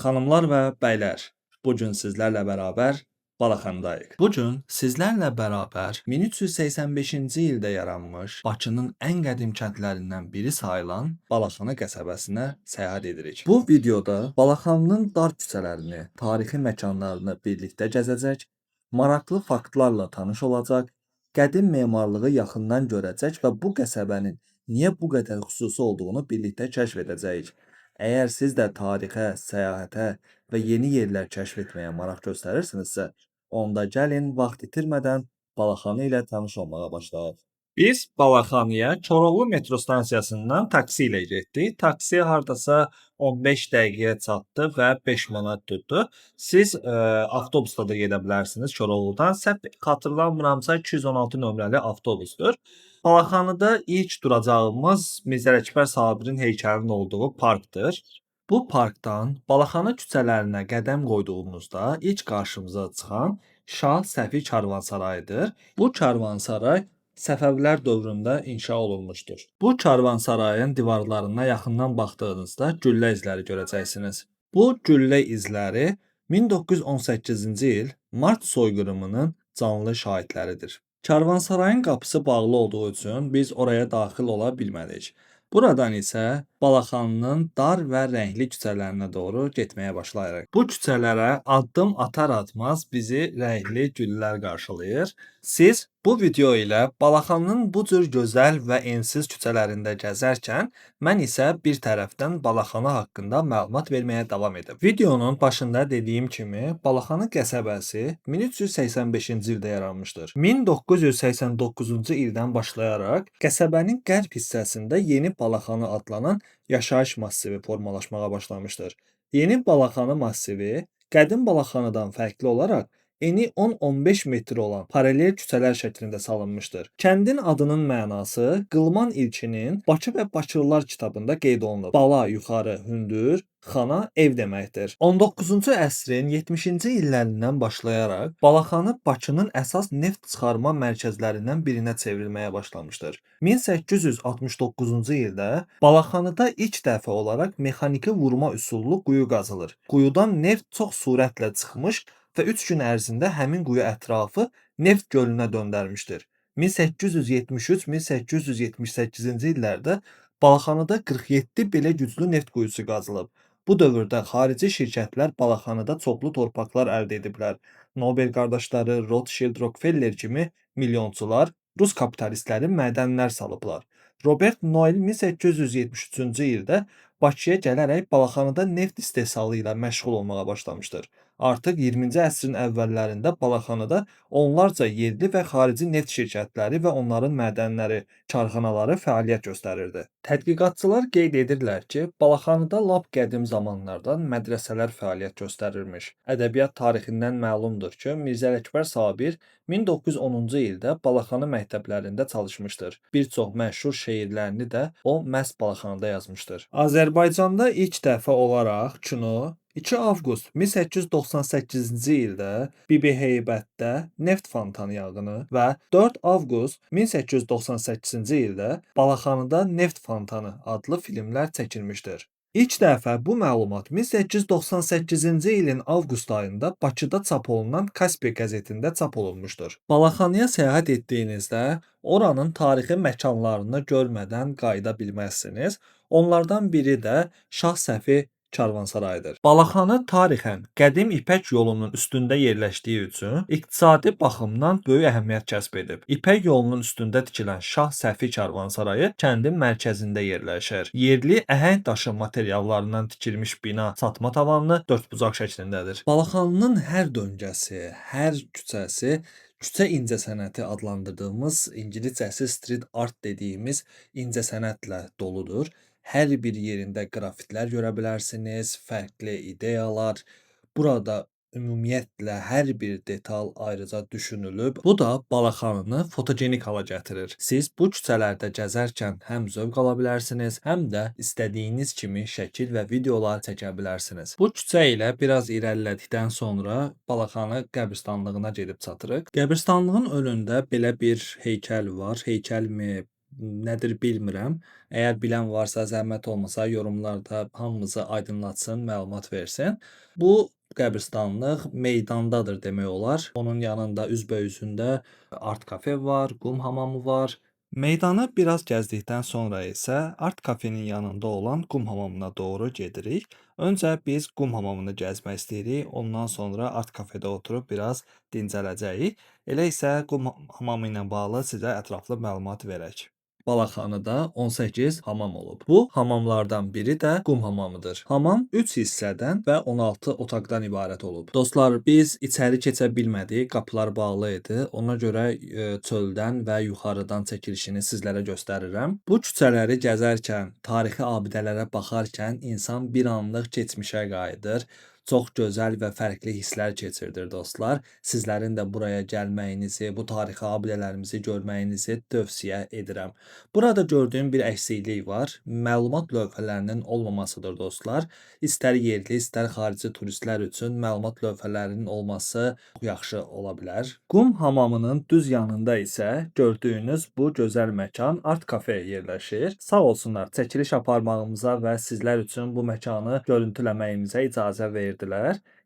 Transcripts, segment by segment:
Xanımlar və bəylər, bu gün sizlərlə bərabər Balaxandayıq. Bu gün sizlərlə bərabər 1385-ci ildə yaranmış Bakının ən qədim kəndlərindən biri sayılan Balaxana qəsəbəsinə səyahət edirik. Bu videoda Balaxanının dar küçələrini, tarixi məkanlarını birlikdə gəzəcək, maraqlı faktlarla tanış olacaq, qədim memarlığı yaxından görəcək və bu qəsəbənin niyə bu qədər xüsusi olduğunu birlikdə kəşf edəcəyik. Əgər siz də tarixə, səyahətə və yeni yerlər kəşf etməyə maraq göstərirsinizsə, onda gəlin vaxt itirmədən Balaxanı ilə tanış olmağa başlayaq. Biz Balaxanıya Koroğlu metro stansiyasından taksi ilə getdik. Taksi hardasa 15 dəqiqəyə çatdı və 5 manat tutdu. Siz avtobusla da gedə bilərsiniz Koroğludan. Səhv xatırlamıramsa 216 nömrəli avtobusdur. Balaxanıda ilk duracağımız Mirzə Ələkbər Sabirin heykəlinin olduğu parkdır. Bu parkdan Balaxana küçələrinə qədəm qoyduğumuzda ilk qarşımıza çıxan Şah Səfi Karvansarayıdır. Bu karvansaray Səfəvilər dövründə inşa olunmuşdur. Bu karvansarayın divarlarına yaxından baxdığınızda güllə izləri görəcəksiniz. Bu güllə izləri 1918-ci il mart soyqırımının canlı şahidləridir. Karvansarayın qapısı bağlı olduğu üçün biz oraya daxil ola bilmədik. Buradan isə Balaxanının dar və rəngli küçələrinə doğru getməyə başlayırıq. Bu küçələrə addım atar-atmaz bizi rəngli güllər qarşılayır. Siz bu video ilə Balaxanının bu cür gözəl və ensiz küçələrində gəzərkən, mən isə bir tərəfdən Balaxana haqqında məlumat verməyə davam edim. Videonun başında dediyim kimi, Balaxanı qəsəbəsi 1385-ci ildə yaranmışdır. 1989-cu ildən başlayaraq qəsəbənin qərb hissəsində Yeni Balaxanı adlanan yaşayış massivi formalaşmağa başlamışdır. Yeni Balaxanı massivi qədim Balaxanıdan fərqli olaraq eni 10-15 metr olan paralel küçələr şəklində salınmışdır. Kəndin adının mənası Qılman İlkinin Bakı və Bakılılar kitabında qeyd olunub. Bala yuxarı hündür, xana ev deməkdir. 19-cu əsrin 70-ci illərindən başlayaraq Balaxanı Bakının əsas neft çıxarma mərkəzlərindən birinə çevrilməyə başlamışdır. 1869-cu ildə Balaxanıda ilk dəfə olaraq mexaniki vurma üsullu quyu qazılır. Quyudan neft çox sürətlə çıxmış və 3 gün ərzində həmin quyu ətrafı neft gölünə döndərmişdir. 1873-1878-ci illərdə Balaxanıda 47 belə güclü neft quyusu qazılıb. Bu dövrdə xarici şirkətlər Balaxanıda çoxlu torpaqlar əldə ediblər. Nobel qardaşları, Rothschild, Rockefeller kimi milyonçular, Rus kapitalistləri mədənlər salıblar. Robert Noel 1873-cü ildə Bakıya gələrək Balaxanıda neft istehsalı ilə məşğul olmağa başlamışdır. Artıq 20-ci əsrin əvvəllərində Balaxanıda onlarca yerli və xarici neft şirkətləri və onların mədənləri, karxanaları fəaliyyət göstərirdi. Tədqiqatçılar qeyd edirlər ki, Balaxanıda lap qədim zamanlardan mədrəsələr fəaliyyət göstərirmiş. Ədəbiyyat tarixindən məlumdur ki, Mirzə Ələkbər Sabir 1910-cu ildə Balaxanı məktəblərində çalışmışdır. Bir çox məşhur şeirlərini də o məhz Balaxanıda yazmışdır. Azərbaycanda ilk dəfə olaraq kino 2 avqust 1898-ci ildə Bibi Heybətdə neft fontanı yanğını və 4 avqust 1898-ci ildə Balaxanıda neft fontanı adlı filmlər çəkilmişdir. İlk dəfə bu məlumat 1898-ci ilin avqust ayında Bakıda çap olunan Kaspia qəzetində çap olunmuşdur. Balaxanıya səyahət etdiyinizdə oranın tarixi məkanlarını görmədən qayıda bilməzsiniz. Onlardan biri də Şah Səfi Karvansarayıdır. Balaxanı tarixən qədim İpək yolunun üstündə yerləşdiyi üçün iqtisadi baxımdan böyük əhəmiyyət kəsb edib. İpək yolunun üstündə tikilən Şah Səfi Karvansarayı kəndin mərkəzində yerləşir. Yerli əhəng daşı materiallarından tikilmiş bina çatma tavanlı dördbucaq şəklindədir. Balaxanının hər döngəsi, hər küçəsi küçə incəsənəti adlandırdığımız ingiliscəsi street art dediyimiz incəsənətlə doludur. Hər bir yerində qrafitlər görə bilərsiniz, fərqli ideyalar. Burada ümumiyyətlə hər bir detal ayrıca düşünülüb. Bu da Balaxanını fotogenik hala gətirir. Siz bu küçələrdə gəzərkən həm zövq ala bilərsiniz, həm də istədiyiniz kimi şəkil və videolar çəkə bilərsiniz. Bu küçə ilə biraz irəlilədikdən sonra Balaxanı qəbirstanlığına gedib çatırıq. Qəbirstanlığın önündə belə bir heykəl var. Heykəlmi, nədir bilmirəm. Əgər bilən varsa, zəhmət olmasa yorumlarda hamımızı aydınlatsın, məlumat versin. Bu qəbirstanlıq meydandadır demək olar. Onun yanında üzbəüzündə Art kafe var, qum hamamı var. Meydanı biraz gəzdikdən sonra isə Art kafenin yanında olan qum hamamına doğru gedirik. Öncə biz qum hamamını gəzmək istəyirik. Ondan sonra Art kafedə oturub biraz dincələcəyik. Elə isə qum hamamı ilə bağlı sizə ətraflı məlumat verək. Balaxanıda 18 hamam olub. Bu hamamlardan biri də qum hamamıdır. Hamam 3 hissədən və 16 otaqdan ibarət olub. Dostlar, biz içəri keçə bilmədik, qapılar bağlı idi. Ona görə çöldən və yuxarıdan çəkilişini sizlərə göstərirəm. Bu küçələri gəzərkən, tarixi abidələrə baxarkən insan bir anlıq keçmişə qayıdır. Çox gözəl və fərqli hisslər keçirdir dostlar. Sizlərin də buraya gəlməyinizi, bu tarixi abidələrimizi görməyinizi tövsiyə edirəm. Burada gördüyüm bir əksiklik var. Məlumat lövhələrinin olmamasıdır dostlar. İstər yerli, istər xarici turistlər üçün məlumat lövhələrinin olması yaxşı ola bilər. Qum hamamının düz yanında isə gördüyünüz bu gözəl məkan Art Cafe yerləşir. Sağ olsunlar, çəkiliş aparmağımıza və sizlər üçün bu məkanı görüntüləməyimizə icazə verdilər.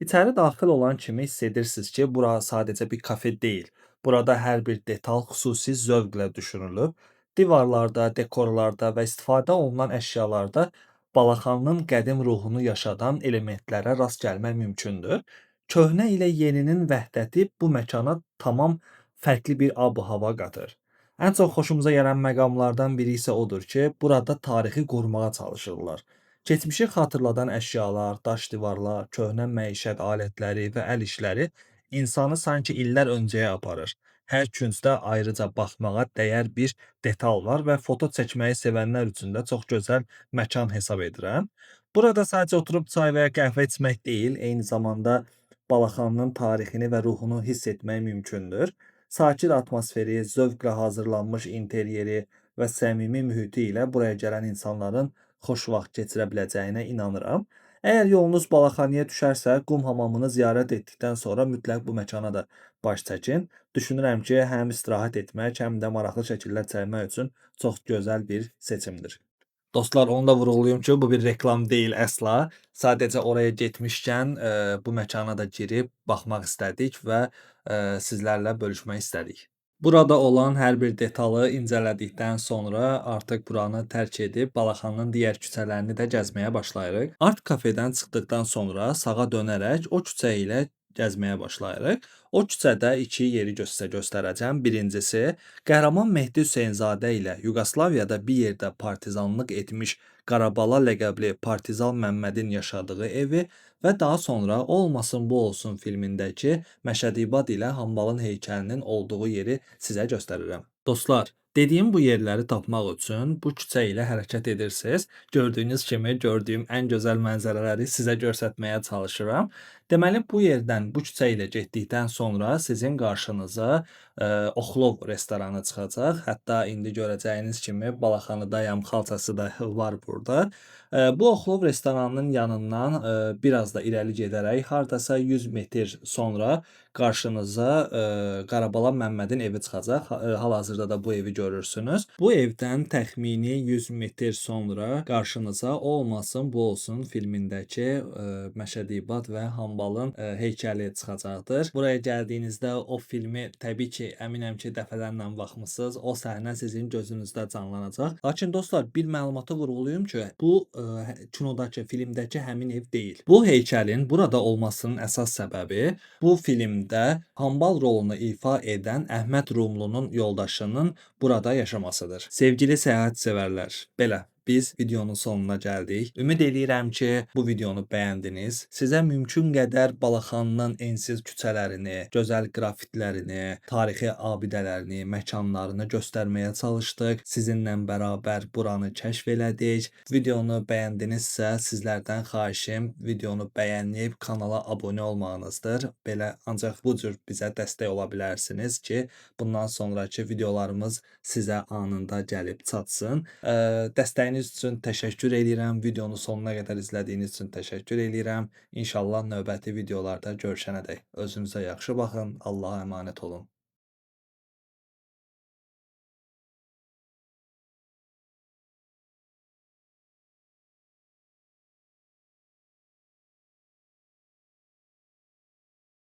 İçəri daxil olan kimi hiss edirsiniz ki, bura sadəcə bir kafe deyil. Burada hər bir detal xüsusi zövqlə düşünülüb. Divarlarda, dekorlarda və istifadə olunan əşyalarda Balaxanının qədim ruhunu yaşadan elementlərə rast gəlmək mümkündür. Köhnə ilə yeninin vəhdəti bu məkana tamam fərqli bir ab-hava qatır. Ən çox xoşumuza gələn məqamlardan biri isə odur ki, burada tarixi qorumağa çalışırlar. Keçmişi xatırladan əşyalar, daş divarlar, köhnə məişət alətləri və əl işləri insanı sanki illər öncəyə aparır. Hər küncdə ayrıca baxmağa dəyər bir detal var və foto çəkməyi sevənlər üçün də çox gözəl məkan hesab edirəm. Burada sadəcə oturub çay və ya qəhvə içmək deyil, eyni zamanda Balaxanının tarixini və ruhunu hiss etmək mümkündür. Sakit atmosferi, zövqlə hazırlanmış interyeri və səmimi mühiti ilə buraya gələn insanların xoş vaxt keçirə biləcəyinə inanıram. Əgər yolunuz Balaxanıya düşərsə, qum hamamını ziyarət etdikdən sonra mütləq bu məkana da baş çəkin. Düşünürəm ki, həm istirahət etmək, həm də maraqlı şəkillər çəkmək üçün çox gözəl bir seçimdir. Dostlar, onu da vurğulayım ki, bu bir reklam deyil əsla. Sadəcə oraya getmişkən bu məkana da girib baxmaq istədik və sizlərlə bölüşmək istədik. Burada olan hər bir detalı incələdikdən sonra artıq buranı tərk edib Balaxanının digər küçələrini də gəzməyə başlayırıq. Art kafedən çıxdıqdan sonra sağa dönərək o küçə ilə gəzməyə başlayırıq. O küçədə iki yeri sizə göstərəcəm. Birincisi, qəhrəman Mehdi Hüseynzadə ilə Yuqoslaviyada bir yerdə partizanlıq etmiş Qarabala ləqəbli partizan Məmmədin yaşadığı evi və daha sonra O olmasın bu olsun filmindəki Məşədi İbad ilə Hambalın heykəlinin olduğu yeri sizə göstərirəm. Dostlar, dediyim bu yerləri tapmaq üçün bu küçə ilə hərəkət edirsiniz. Gördüyünüz kimi gördüyüm ən gözəl mənzərələri sizə göstərməyə çalışıram. Deməli bu yerdən bu küçə ilə getdikdən sonra sizin qarşınıza Oxlov restoranı çıxacaq. Hətta indi görəcəyiniz kimi Balaxanıdayam xalçası da var burada. Bu Oxlov restoranının yanından biraz da irəli gedərək hardasa 100 metr sonra qarşınıza Qarabala Məmmədin evi çıxacaq. Hal-hazırda da bu evi görürsünüz. Bu evdən təxmini 100 metr sonra qarşınıza O olmasın bu olsun filmindəki Məşədi İbad və Hambalın heykəli çıxacaqdır. Buraya gəldiyinizdə o filmi təbii ki, əminəm ki, dəfələrlə baxmısınız. O səhnə sizin gözünüzdə canlanacaq. Lakin dostlar, bir məlumata vurğulayım ki, bu kinodakı, filmdəki həmin ev deyil. Bu heykəlin burada olmasının əsas səbəbi bu filmdə Hambal rolunu ifa edən Əhməd Rumlunun yoldaşının burada yaşamasıdır. Sevgili səyahət belə biz videonun sonuna gəldik. Ümid eləyirəm ki, bu videonu bəyəndiniz. Sizə mümkün qədər Balaxanının ensiz küçələrini, gözəl qrafitlərini, tarixi abidələrini, məkanlarını göstərməyə çalışdıq. Sizinlə bərabər buranı kəşf elədik. Videonu bəyəndinizsə, sizlərdən xahişim videonu bəyənib kanala abunə olmağınızdır. Belə ancaq bu cür bizə dəstək ola bilərsiniz ki, bundan sonrakı videolarımız sizə anında gəlib çatsın. Dəstəyiniz üçün təşəkkür eləyirəm. Videonu sonuna qədər izlədiyiniz üçün təşəkkür eləyirəm. İnşallah növbəti videolarda görüşənədək özünüzə yaxşı baxın. Allah'a əmanət olun.